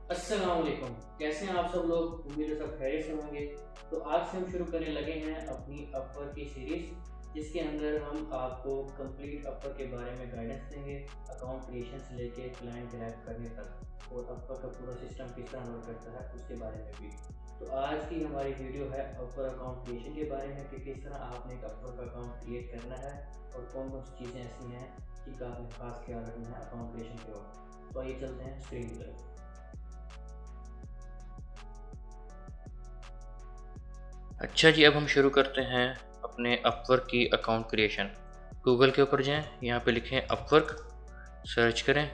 अस्सलाम वालेकुम। कैसे हैं आप सब लोग? उम्मीद है सब खैरियत से होंगे। तो आज से हम शुरू करने लगे हैं अपनी अपवर्क की सीरीज़, जिसके अंदर हम आपको कंप्लीट अपवर्क के बारे में गाइडेंस देंगे, अकाउंट क्रिएशन से लेके क्लाइंट ग्रैब करने तक, और अपवर्क का पूरा सिस्टम किस तरह वर्क करता है उसके बारे में भी। तो आज की हमारी वीडियो है अपवर्क अकाउंट क्रिएशन के बारे में कि किस तरह आपने एक अपवर्क अकाउंट क्रिएट करना है और कौन कौन सी चीज़ें ऐसी हैं जिनका आपने खास ख्याल रखना है अकाउंट क्रिएशन के वक्त। तो आइए चलते हैं स्क्रीन की तरफ। अच्छा जी, अब हम शुरू करते हैं अपने अपवर्क की अकाउंट क्रिएशन। गूगल के ऊपर जाएं, यहाँ पे लिखें अपवर्क, सर्च करें।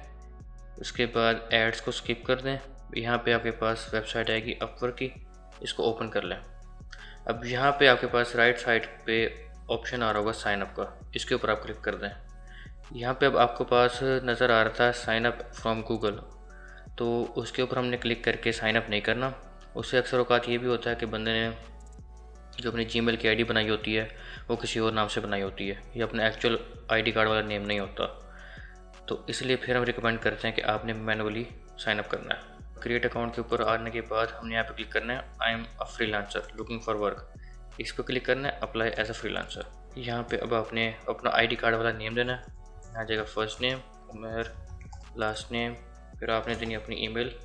उसके बाद एड्स को स्किप कर दें। यहाँ पे आपके पास वेबसाइट आएगी अपवर्क की, इसको ओपन कर लें। अब यहाँ पे आपके पास राइट साइड पे ऑप्शन आ रहा होगा साइन अप का, इसके ऊपर आप क्लिक कर दें। यहाँ पे अब आपके पास नज़र आ रहा था साइन अप फ्रॉम गूगल, तो उसके ऊपर हमने क्लिक करके साइन अप नहीं करना। उससे अक्सर औकात ये भी होता है कि बंदे ने जो अपनी जीमेल की आईडी बनाई होती है वो किसी और नाम से बनाई होती है, या अपना एक्चुअल आईडी कार्ड वाला नेम नहीं होता। तो इसलिए फिर हम रिकमेंड करते हैं कि आपने मैनुअली साइन अप करना है। क्रिएट अकाउंट के ऊपर आने के बाद हमने यहाँ पे क्लिक करना है I am a freelancer looking for work, इस पर क्लिक करना है अप्लाई एज अ फ्रीलांसर। यहाँ पे अब आपने अपना आईडी कार्ड वाला नेम देना है। यहाँ जाएगा first name Umar, last name, फिर आपने देनी अपनी ईमेल,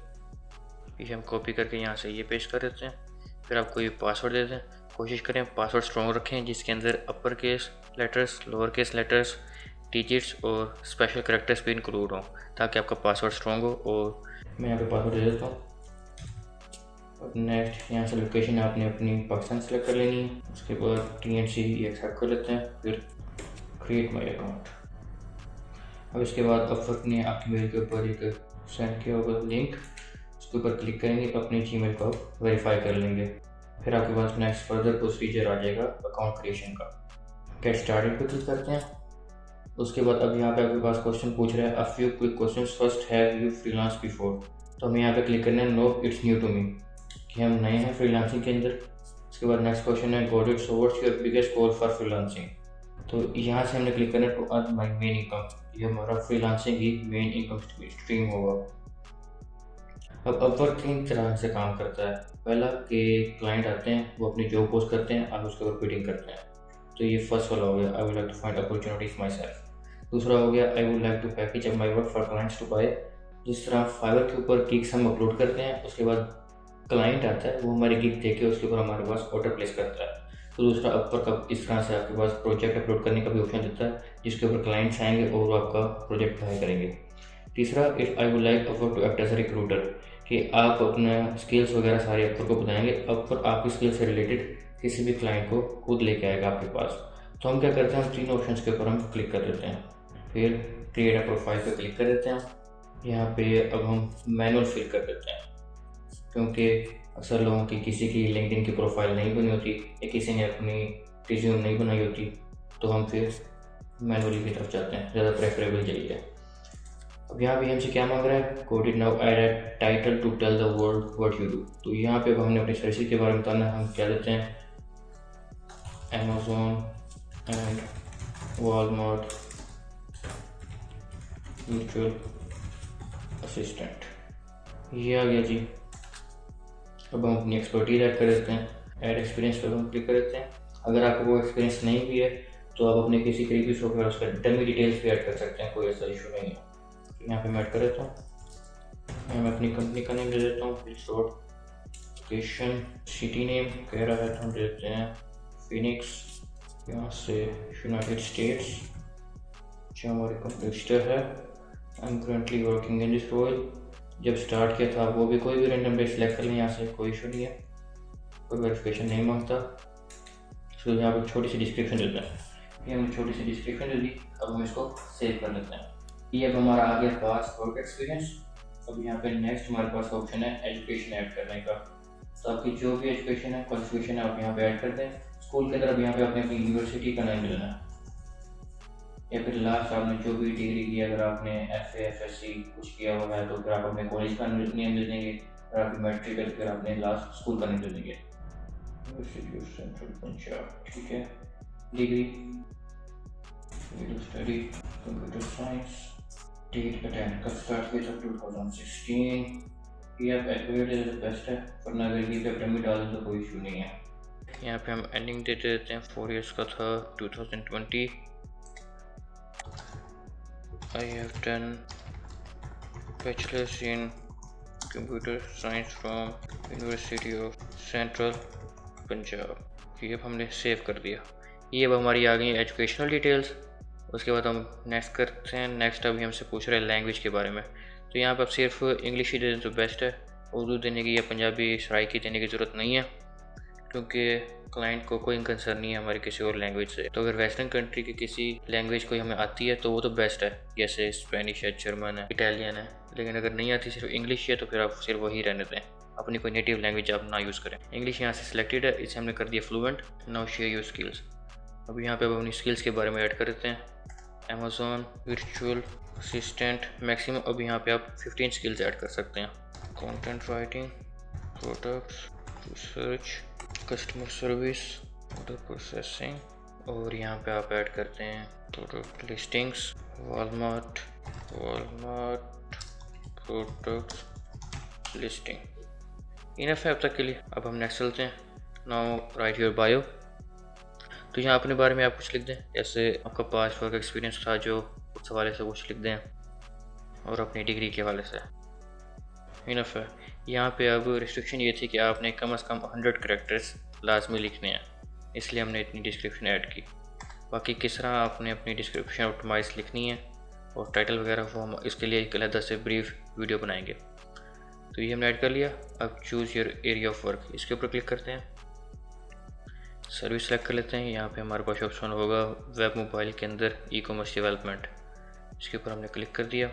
ये हम कॉपी करके यहाँ से ये पेस्ट कर देते हैं। फिर आप कोई पासवर्ड दे दें। कोशिश करें पासवर्ड स्ट्रॉन्ग रखें, जिसके अंदर upper case letters, lower case letters, digits और स्पेशल कैरेक्टर्स भी इंक्लूड हों, ताकि आपका पासवर्ड स्ट्रॉन्ग हो। और मैं यहाँ पे पासवर्ड दे देता हूँ। अब नेक्स्ट यहाँ से लोकेशन आपने अपनी पाकिस्तान सेलेक्ट कर लेनी है। उसके बाद TNC ये एक्सेप्ट कर लेते हैं, फिर क्रिएट माई अकाउंट। अब इसके बाद अपवर्क ने आपकी मेल के ऊपर एक सेंड किया होगा लिंक, उसके ऊपर क्लिक करेंगे, अपनी जीमेल को वेरीफाई कर लेंगे। फिर आपके पास नेक्स्ट फर्दर प्रोसीजर आ जाएगा अकाउंट क्रिएशन का। गेट स्टार्टेड पे क्लिक करते हैं। उसके बाद अब यहाँ पे आपके पास क्वेश्चन पूछ रहा है a few quick questions, first have you freelance before. तो हमें यहाँ पे क्लिक करना है no it's new to me, कि हम नए हैं फ्रीलांसिंग के अंदर। उसके बाद नेक्स्ट क्वेश्चन है got it, so what's your biggest goal for freelancing. तो यहाँ से हमने क्लिक करना है to earn my main income, ये हमारा फ्रीलांसिंग की मेन इनकम स्ट्रीम होगा। अब अपवर्क तीन तरह से काम करता है। पहला कि क्लाइंट आते हैं, वो अपनी जॉब पोस्ट करते हैं, आप उसके ऊपर बिडिंग करते हैं। तो ये फर्स्ट वाला हो गया, I would like to find opportunities myself. दूसरा हो गया I would like to package up my work for clients to buy. जिस तरह फाइवर के ऊपर गिग्स हम अपलोड करते हैं, उसके बाद क्लाइंट आता है, वो हमारी गिग देख के उसके ऊपर हमारे पास ऑर्डर प्लेस करता है। तो दूसरा अपवर्क इस तरह से आपके पास प्रोजेक्ट अपलोड करने का भी ऑप्शन देता है, जिसके ऊपर क्लाइंट्स आएंगे और वो आपका प्रोजेक्ट बाय करेंगे। तीसरा I would like Upwork to act as a recruiter, कि आप अपना स्किल्स वगैरह सारे अपवर्क को बताएंगे, अपवर्क आपकी स्किल से रिलेटेड किसी भी क्लाइंट को खुद लेके आएगा आपके पास। तो हम क्या करते हैं, हम तीन ऑप्शंस के ऊपर हम क्लिक कर देते हैं, फिर क्रिएट अ प्रोफाइल पे क्लिक कर देते हैं। यहाँ पे अब हम मैनुअल फिल कर देते हैं, क्योंकि अक्सर लोगों की किसी की लिंक्डइन की प्रोफाइल नहीं बनी होती या किसी ने अपनी रिज्यूम नहीं बनाई होती, तो हम फिर मैनुअली की तरफ जाते हैं, ज़्यादा प्रेफरेबल यही है। अब यहाँ पे हमसे क्या मांग रहा है, code it now add a title to tell the world what you do. तो यहाँ पे अब हमने अपनी सर्विस के बारे में बताना है। हम क्या देते हैं, Amazon and Walmart virtual assistant, ये आ गया जी। अब हम अपनी एक्सपर्टीज ऐड कर देते हैं, ऐड एक्सपीरियंस पर हम क्लिक कर देते हैं। अगर आपको वो एक्सपीरियंस नहीं भी है तो आप अपने किसी करीबी सॉफ्टवेयर उसका डमी डिटेल्स भी ऐड कर सकते हैं, कोई ऐसा इशू नहीं है। यहाँ पे मैं ऐड कर देता हूँ, मैं अपनी कंपनी का नेम दे देता हूँ, लोकेशन सिटी नेम कह रहा है तो हम दे देते हैं फिनिक्स, यहाँ से यूनाइटेड स्टेट्स, जो हमारी कंपनी रजिस्टर है। I am currently working in this role, जब स्टार्ट किया था वो भी कोई भी रैंडम डेट सेलेक्ट कर लें, यहाँ से कोई इशू नहीं है, कोई वेरिफिकेशन नहीं मांगता। तो यहाँ पर छोटी सी डिस्क्रिप्शन देते हैं, ये हमने छोटी सी डिस्क्रिप्शन दे दी। अब हम इसको सेव कर लेते हैं। ये अब हमारा आ गया पास वर्क एक्सपीरियंस। अब यहाँ पे नेक्स्ट हमारे पास ऑप्शन है एजुकेशन ऐड करने का। तो आपकी जो भी एजुकेशन है, क्वालिफिकेशन है, आप यहाँ पे ऐड कर दें। स्कूल की तरफ यहाँ पे आपने अपनी यूनिवर्सिटी का नाम देना है, या फिर लास्ट आपने जो भी डिग्री की, अगर आपने FA FSC कुछ किया हुआ है तो फिर आप अपने कॉलेज का नेम दे देंगे, और आपकी मैट्रिक है फिर आपने लास्ट स्कूल का नेम दे देंगे। यूनिवर्सिटी ऑफ सेंट्रल पंजाब, ठीक है। Degree study computer science, date attend का स्टार्ट किया था 2016, ये आप एक्टिवेट बेस्ट है, वरना अगर ये पे डमी डाल दें तो कोई इशू नहीं है। यहाँ पे हम एंडिंग डेट देते हैं, 4 ईयर्स का था 2020। I have done bachelors in computer science from university of central Punjab. ये अब हमने सेव कर दिया। ये अब हमारी आ गई एजुकेशनल डिटेल्स। उसके बाद हम नेक्स्ट करते हैं। नेक्स्ट अभी हमसे पूछ रहे हैं लैंग्वेज के बारे में, तो यहाँ पर आप सिर्फ इंग्लिश ही दे दें तो बेस्ट है। उर्दू देने की या पंजाबी सराइकी देने की ज़रूरत नहीं है, क्योंकि क्लाइंट को कोई कंसर्न नहीं है हमारी किसी और लैंग्वेज से। तो अगर वेस्टर्न कंट्री की किसी लैंग्वेज कोई हमें आती है तो वो तो बेस्ट है, जैसे स्पेनिश है, जर्मन है, इटालियन है। लेकिन अगर नहीं आती, सिर्फ इंग्लिश है, तो फिर आप सिर्फ वही रहने दें, अपनी कोई नेटिव लैंग्वेज आप ना यूज़ करें। इंग्लिश यहाँ से सिलेक्टेड है, इसे हमने कर दिया fluent. Now share your skills. अब यहाँ पे अब अपनी स्किल्स के बारे में ऐड कर देते हैं। अमेज़ॉन वर्चुअल असिस्टेंट मैक्सिमम, अब यहाँ पे आप 15 स्किल्स ऐड कर सकते हैं। Content writing, products research, customer service, order processing, और यहाँ पे आप ऐड करते हैं product listings, Walmart product listing. Enough है अब तक के लिए। अब हम नेक्स्ट चलते हैं। Now right your bio. तो यहाँ अपने बारे में आप कुछ लिख दें, जैसे आपका पास्ट वर्क एक्सपीरियंस था जो, उस हवाले से कुछ लिख दें, और अपनी डिग्री के हवाले से। इनफ है। यहाँ पे अब रिस्ट्रिक्शन ये थी कि आपने कम से कम 100 करैक्टर्स लाजमी लिखने हैं, इसलिए हमने इतनी डिस्क्रिप्शन ऐड की। बाकी किस तरह आपने अपनी डिस्क्रिप्शन ऑप्टिमाइज लिखनी है और टाइटल वगैरह, वो हम इसके लिए एक अलग से ब्रीफ वीडियो बनाएंगे। तो ये हमने ऐड कर लिया। अब choose your area of work, इसके ऊपर क्लिक करते हैं। सर्विस सेलेक्ट कर लेते हैं। यहाँ पे हमारे पास ऑप्शन होगा वेब मोबाइल के अंदर ई कॉमर्स डेवलपमेंट, इसके ऊपर हमने क्लिक कर दिया।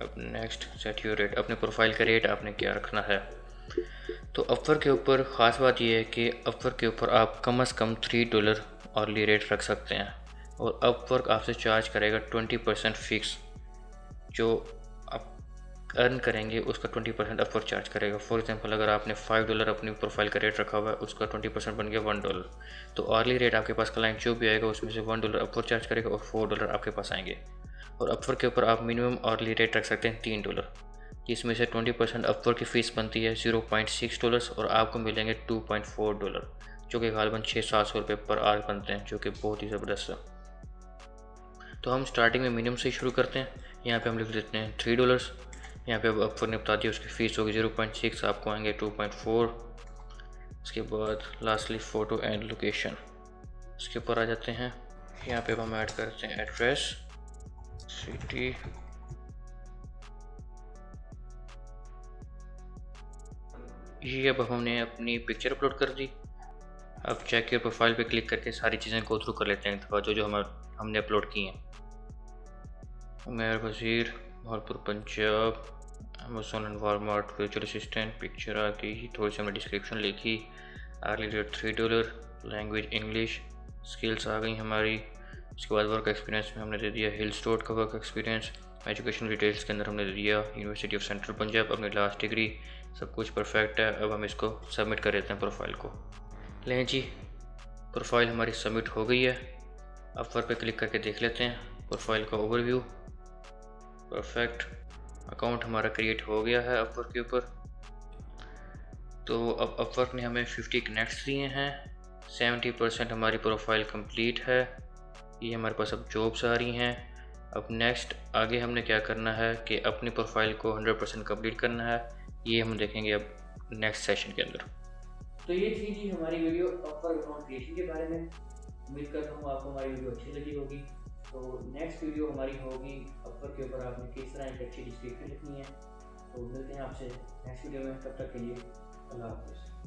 अब नेक्स्ट सेट योर रेट, अपने प्रोफाइल का रेट आपने क्या रखना है। तो अपवर्क के ऊपर ख़ास बात यह है कि अपवर्क के ऊपर आप कम से कम $3 अर्ली रेट रख सकते हैं, और अपवर्क आपसे चार्ज करेगा 20% फिक्स। जो आप अर्न करेंगे उसका 20% अपवर्क चार्ज करेगा। फॉर एग्जांपल, अगर आपने $5 अपनी प्रोफाइल का रेट रखा हुआ है, उसका 20% बन गया $1। तो अर्ली रेट आपके पास क्लाइंट जो भी आएगा उसमें से $1 अपवर्क चार्ज करेगा और $4 आपके पास आएंगे। और अपवर्क के ऊपर आप मिनिमम अर्ली रेट रख सकते हैं $3, जिसमें से 20% अपवर्क की फ़ीस बनती है $0.6 और आपको मिलेंगे $2.4, जो कि गालबन 600-700 रुपये पर आवर बनते हैं, जो कि बहुत ही ज़बरदस्त है। तो हम स्टार्टिंग में मिनिमम से शुरू करते हैं। यहाँ पे हम लिख देते हैं $3। यहाँ पे अब अपवर्क ने बता दिया उसकी फ़ीस होगी 0.6, आपको आएंगे 2.4। इसके बाद लास्टली फ़ोटो एंड लोकेशन, इसके ऊपर आ जाते हैं। यहाँ पे अब हम ऐड करते हैं एड्रेस, सिटी, ये अब हमने अपनी पिक्चर अपलोड कर दी। अब चेक योर प्रोफाइल पे क्लिक करके सारी चीज़ें गो थ्रू कर लेते हैं तो जो हमने अपलोड की हैं। Umair Wazir, Bahawalpur Punjab, Amazon and Walmart virtual assistant, picture आ गई, थोड़ी सी हमने डिस्क्रिप्शन लिखी, early rate $3, language English, skills आ गई हमारी। उसके बाद वर्क एक्सपीरियंस में हमने दे दिया हिल स्टोर का वर्क एक्सपीरियंस। एजुकेशन डिटेल्स के अंदर हमने दे दिया यूनिवर्सिटी ऑफ सेंट्रल पंजाब, अपनी लास्ट डिग्री, सब कुछ परफेक्ट है। अब हम इसको सबमिट कर देते हैं प्रोफाइल को। लें जी, प्रोफाइल हमारी सबमिट हो गई है। अपवर्क पे क्लिक करके देख लेते हैं प्रोफाइल का ओवरव्यू। परफेक्ट, अकाउंट हमारा क्रिएट हो गया है अपवर्क के ऊपर। तो अब अपवर्क ने हमें 50 कनेक्ट्स दिए हैं, 70% हमारी प्रोफाइल कंप्लीट है। ये हमारे पास अब जॉब्स आ रही हैं। अब नेक्स्ट आगे हमने क्या करना है कि अपनी प्रोफाइल को 100% कंप्लीट करना है, ये हम देखेंगे अब नेक्स्ट सेशन के अंदर। तो ये थी जी हमारी वीडियो अपवर्क अकाउंट क्रिएशन के बारे में। उम्मीद करता हूँ आपको हमारी वीडियो अच्छी लगी होगी। तो नेक्स्ट वीडियो हमारी होगी अपवर्क के ऊपर आपने किस तरह एक अच्छी डिस्क्रिप्शन लिखनी है। तो मिलते हैं आपसे नेक्स्ट वीडियो में, तब तक के लिए अल्लाह हाफ़िज़।